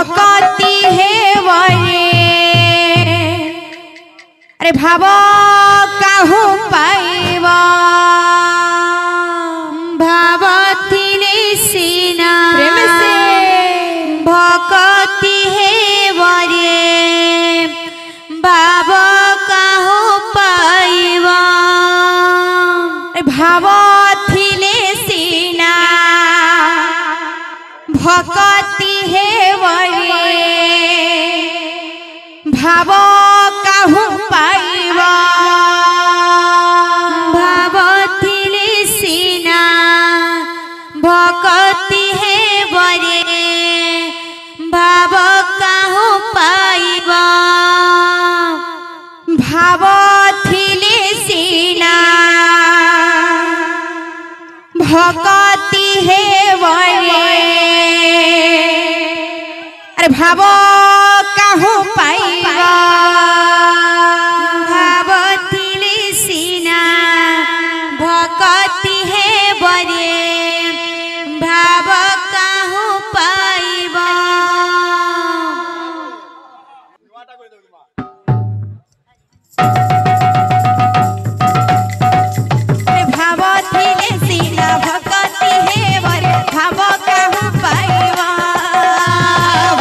भकती हे वरे अरे भाव काहू पाइबा भाव थिले सीना प्रेम से भकती हे वरे भाव काहू पाइबा भाव थिले सीना भकती हे वरे भाव काहू पाइबा भाव थिले सीना भकती हे वरे भाव काहू पाइबा भाव थिले सीना भकती हे वरे अरे भाव काहू पाइबा भाव थिले सीना भकती हे वरे भाव काहू पाइबा भाव थिले सीना भकती हे वरे भाव काहू पाइबा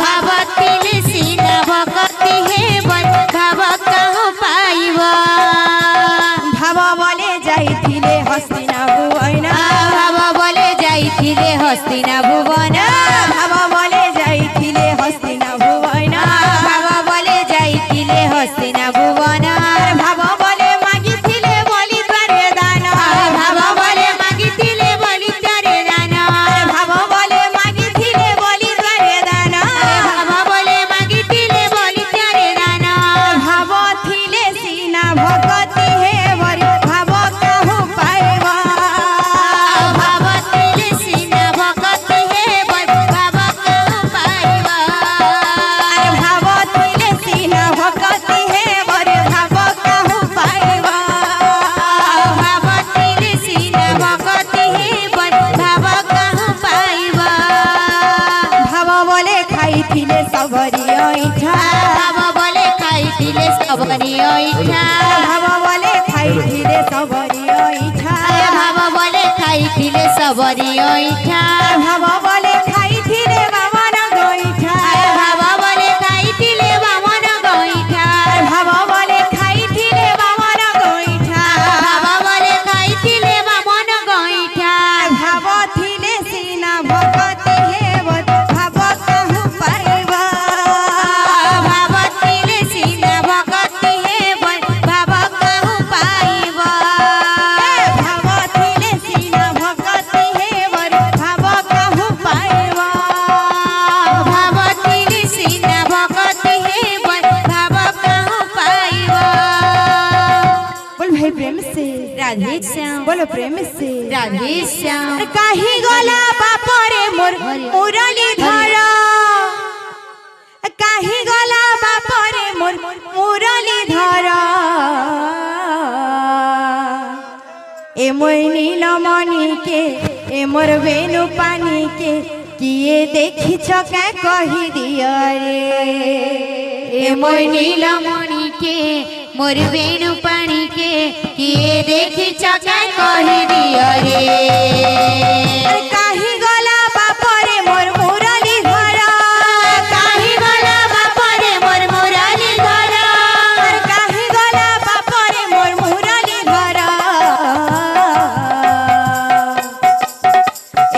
भाव थिले सीना भकती हे वरे भाव काहू पाइबा भाव बोले जाइथिले हस्तिना भुवन भाव बोले जाइथिले हस्तिना भुवन भाव बोले जाइथिले हस्तिना भुवन भाव बोले जाइथिले हस्तिना भुवन भाव बोले मागिथिले बोली द्वारे दान भाव बोले मागिथिले बोली द्वारे दान भाव बोले मागिथिले बोली द्वारे दान भाव बोले मागिथिले बोली द्वारे दान भाव थिले सीना भकती हे वरे भाव काहू पाइबा भाव थिले सीना भकती हे वरे भाव काहू पाइबा भाव थिले सीना भकती हे वरे भाव काहू पाइबा भाव थिले सीना भकती हे वरे भाव काहू पाइबा भाव बोले खाइथिले सबरी ऐठा भाव बोले खाइथिले सबरी ऐठा भाव बोले खाइथिले सबरी ऐठा भाव बोले खाइथिले सबरी ऐठा भाव बोले खाइथिले बामन गइठा भाव बोले खाइथिले बामन गइठा भाव बोले खाइथिले बामन गइठा भाव बोले खाइथिले बामन गइठा भाव थिले सीना भकती हे वरे भाव काहू पाइबा भाव थिले सीना भकती हे वरे भाव काहू पाइबा भाव थिले सीना भकती हे वरे भाव काहू पाइबा भाव थिले सीना भकती हे वरे भाव काहू पाइबा बोल भाई प्रेम से राधे श्याम बोलो प्रेम से राधे श्याम काहे गला बापरे मोर मुरली धरा काहे गला बापरे मोर मुरली धरा ए मोर नीलमणि के ए मोर वेणु पानी के किए देखी क्या कही दिया रे ए मोर नीलमणि के मोर वेणु पानी के किए देखी क्या कही दिया रे काहे गला बापरे मोर मुरली धरा काहे गला बापरे मोर मुरली धरा काहे गला बापरे मोर मुरली धरा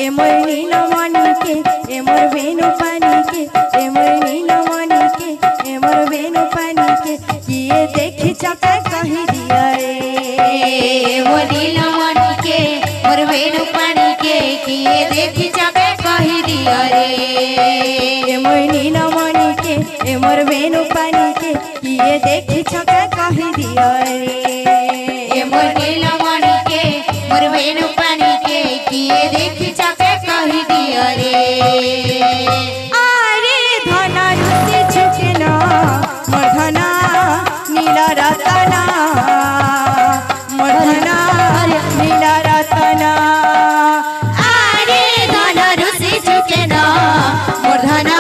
ए मोर नीलमणि के ए मोर वेणु पानी के ए मोर नीलमणि के ए मोर वेणु पानी के किए देखी चका कही दिया रे मोर नीलमणि के मोर वेणु पानी के किए देखी चका कही दिया रे मोर नीलमणि के ए मोर वेणु पानी के किए देखी चका कही दिया रे मोर नीलमणि के मोर वेणु पानी के किए देखी चका कही दिया रे आरे धना से छुकना मोर धना नील रतना मोर धना नील रतना आरे धना से छुकना मोर धना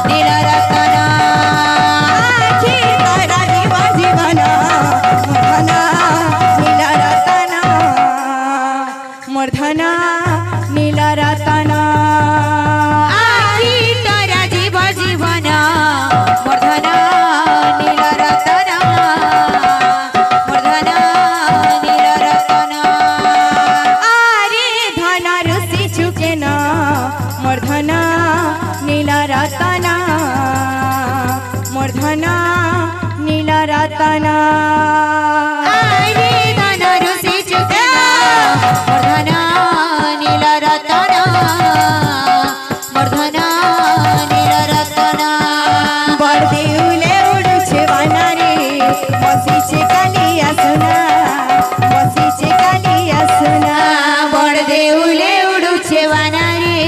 नीलरतन आखि तोरा जीव जीवन मोर नीलरतन मोर नीलरतन आखि तोरा जीव जीवन मोर नीलरतन मोर नीलरतन आरे धन रुषि चुके न मोर नीलरतन मोर नीलरतन आरे धन रुषि चुके मोर नीलरतन मोर नीलरतन बड़ देउले उड़ुछे वाना रे बसिछे कालिया सुना बसिछे कालिया सुना बड़ देउले उड़ुछे वाना रे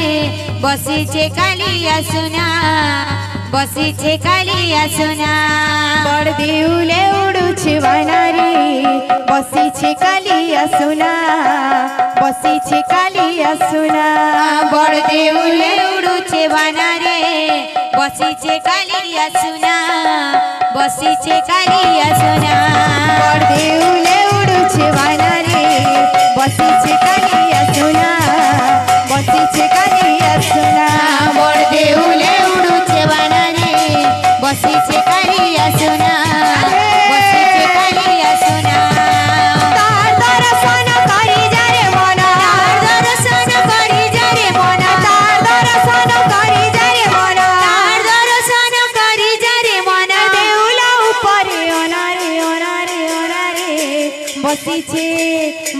बसिछे कालिया सुना बसिछे कालिया सुना बड़ देउले उड़ुछे वाना रे बसिछे कालिया सुना बसिछे कालिया सुना बड़ देउले उड़ुछे वाना रे बसिछे कालिया सुना बसिछे कालिया सुना बड़ देउले उड़ुछे वाना रे बसिछे कालिया सुना बसिछे कालिया सुना बड़ देउले उड़ुछे वाना रे बसिछे कालिया सुना बसिछे कालिया सुना तार दर्शन करी जा रे मन तार दर्शन करी जा रे मन तार दर्शन करी जा रे मन तार दर्शन करी जा रे मन देउला ऊपरे ओनारे ओनारे ओनारे बसिछे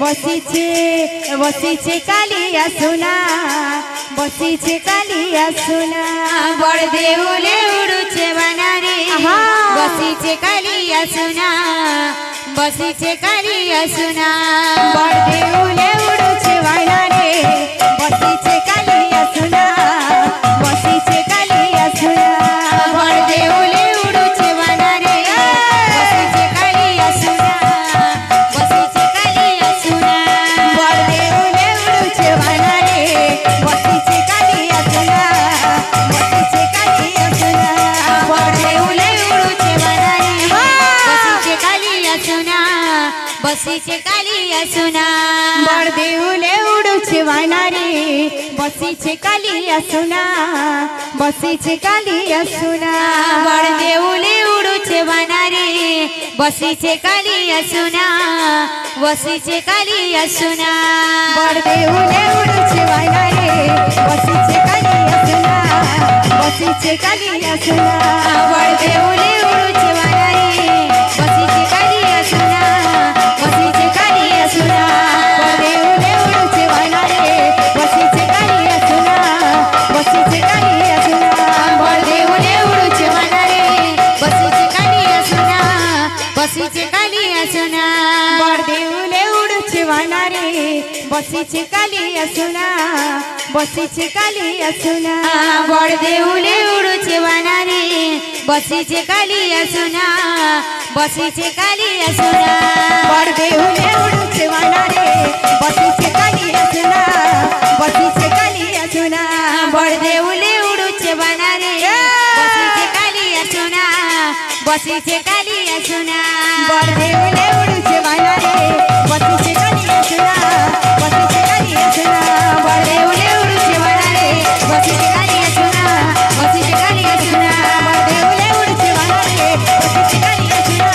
बसिछे बसिछे कालिया सुना बसिछे कालिया सुना बड़ देउले उड़ुछे वाना रे बसिछे कालिया सुना बसिछे कालिया सुना बड़ देउले उड़ुछे वाना रे बसिछे कालिया सुना बसिछे कालिया सुना बड़ देउले उड़ुछे वाना रे बसिछे कालिया सुना बसिछे कालिया सुना बड़ देउले उड़ुछे वाना रे बसिछे कालिया सुना बसिछे कालिया सुना बड़ देउले उड़ुछे वाना रे बसिछे कालिया सुना बसिछे कालिया सुना बड़ देउले उड़ुछे वाना रे बसिछे कालिया सुना बसिछे कालिया सुना बड़ देउले उड़ुछे वाना रे बसिछे कालिया सुना बसिछे कालिया सुना बड़ देउले उड़ुछे वाना रे बसिछे कालिया सुना बसिछे कालिया सुना बड़ देउले उड़ुछे वाना रे बसिछे कालिया सुना बसिछे कालिया सुना बड़ देउले उड़ुछे वाना रे बसिछे कालिया सुना बसिछे कालिया सुना बड़ देउले उड़ुछे वाना रे बसिछे कालिया सुना बसिछे कालिया सुना बड़ देउले उड़ुछे वाना रे बसिछे कालिया सुना बसिछे कालिया सुना बड़ देउले उड़ुछे वाना रे बसिछे कालिया सुना बसिछे कालिया सुना बड़ देउले उड़ुछे वाना रे बसिछे कालिया सुना बसिछे कालिया सुना बड़ देउले उड़ुछे वाना रे बसिछे कालिया सुना बसिछे कालिया सुना बड़ देउले उड़ुछे वाना रे बसिछे कालिया सुना बसिछे कालिया सुना बड़ देउले उड़ुछे वाना रे बसिछे कालिया सुना बसिछे कालिया सुना बड़ देउले उड़ुछे वाना रे बसिछे कालिया सुना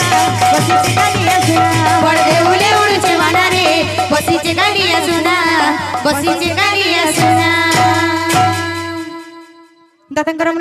बसिछे कालिया सुना बड़ देउले उड़ुछे वाना रे बसिछे कालिया सुना बसिछे कालिया सुना दातंकरम